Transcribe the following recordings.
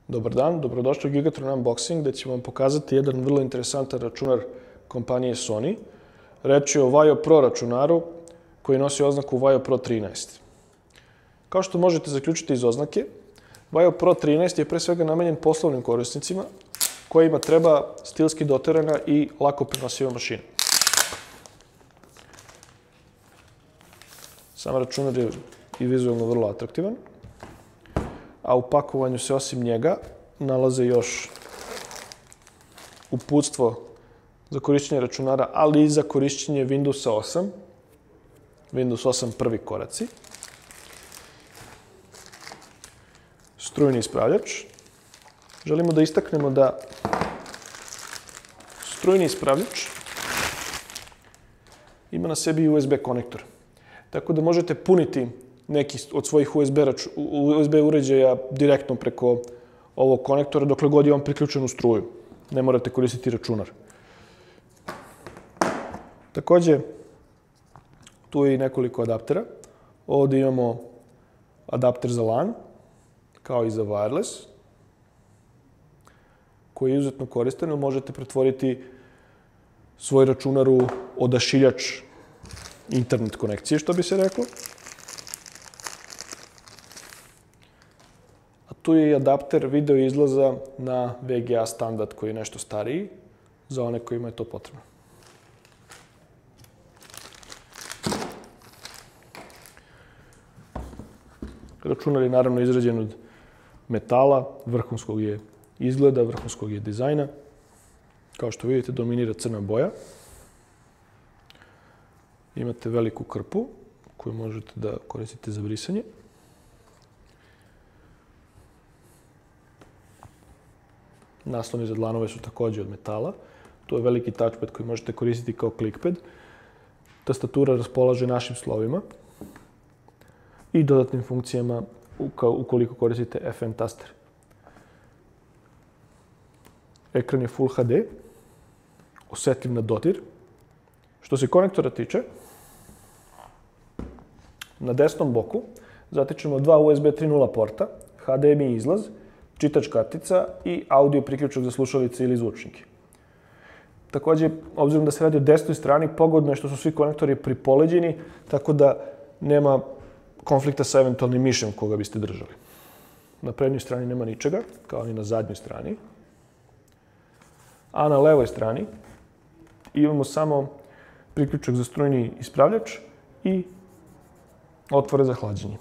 Dobar dan, dobrodošli u Gigatron Unboxing gde ćemo vam pokazati jedan vrlo interesantan računar kompanije Sony. Reč je o Vaio Pro računaru koji nosi oznaku Vaio Pro 13. Kao što možete zaključiti iz oznake, Vaio Pro 13 je pre svega namenjen poslovnim korisnicima kojima treba stilski doterana i lako prenosiva mašina. Sam računar je i vizualno vrlo atraktivan, a u pakovanju se osim njega nalaze još uputstvo za korišćenje računara, ali i za korišćenje Windowsa 8. Windows 8 prvi koraci. Strujni ispravljač. Želimo da istaknemo da strujni ispravljač ima na sebi USB konektor. Tako da možete puniti neki od svojih USB uređaja direktno preko ovog konektora dokle god je on priključen u struju. Ne morate koristiti računar. Takođe, tu je i nekoliko adaptera. Ovde imamo adapter za LAN, kao i za wireless, koji je izuzetno koristan, jer možete pretvoriti svoj računar u odašiljač internet konekcije, što bi se reklo. A tu je i adapter video izlaza na VGA standard koji je nešto stariji, za one kojima je to potrebno. Računar je naravno izrađen od metala, vrhunskog je izgleda, vrhunskog je dizajna. Kao što vidite, dominira crna boja. Imate veliku krpu koju možete da koristite za brisanje. Nasloni za dlanove su takođe od metala. Tu je veliki touchpad koji možete koristiti kao clickpad. Tastatura raspolaže našim slovima i dodatnim funkcijama ukoliko koristite FM taster. Ekran je Full HD, osetljiv na dodir. Što se konektora tiče, na desnom boku zatičemo dva USB 3.0 porta, HDMI izlaz, čitač kartica i audio priključak za slušalice ili zvučnike. Takođe, obzirom da se radi o desnoj strani, pogodno je što su svi konektori pripoleđeni, tako da nema konflikta sa eventualnim mišem koga biste držali. Na prednjoj strani nema ničega, kao ni na zadnjoj strani. A na levoj strani imamo samo priključak za strujni ispravljač i otvore za hlađenje.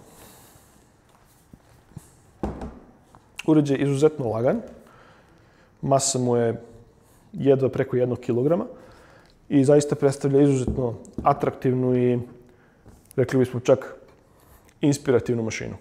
Uređaj je izuzetno lagan, masa mu je jedva preko 1 kg i zaista predstavlja izuzetno atraktivnu i, rekli bismo čak, inspirativnu mašinu.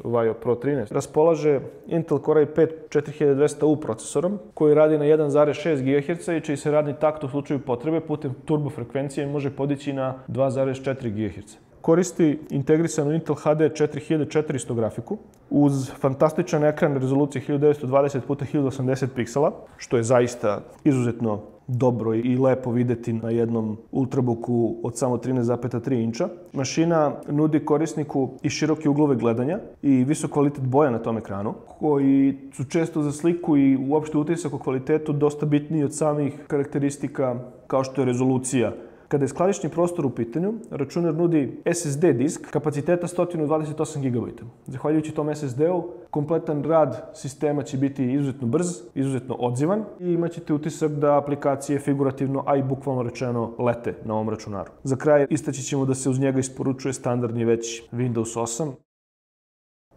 Vaio Pro 13 raspolaže Intel Core i5 4200U procesorom koji radi na 1,6 GHz i čiji se radni takt u slučaju potrebe putem turbo frekvencije može podići na 2,4 GHz. Koristi integrisanu Intel HD 4400 grafiku uz fantastičan ekran rezolucije 1920x1080 piksela, što je zaista izuzetno dobro i lepo videti na jednom ultrabooku od samo 13,3 inča. Mašina nudi korisniku i široke uglove gledanja i visok kvalitet boja na tom ekranu, koji su često za sliku i uopšte utisak o kvalitetu dosta bitniji od samih karakteristika kao što je rezolucija. Kada je skladišni prostor u pitanju, računar nudi SSD disk kapaciteta 128 GB. Zahvaljujući tom SSD-u, kompletan rad sistema će biti izuzetno brz, izuzetno odzivan i imaćete utisak da aplikacije figurativno, a i bukvalno rečeno, lete na ovom računaru. Za kraj istaći ćemo da se uz njega isporučuje standardni već Windows 8.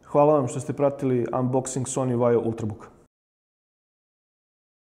Hvala vam što ste pratili unboxing Sony Vaio Ultrabook.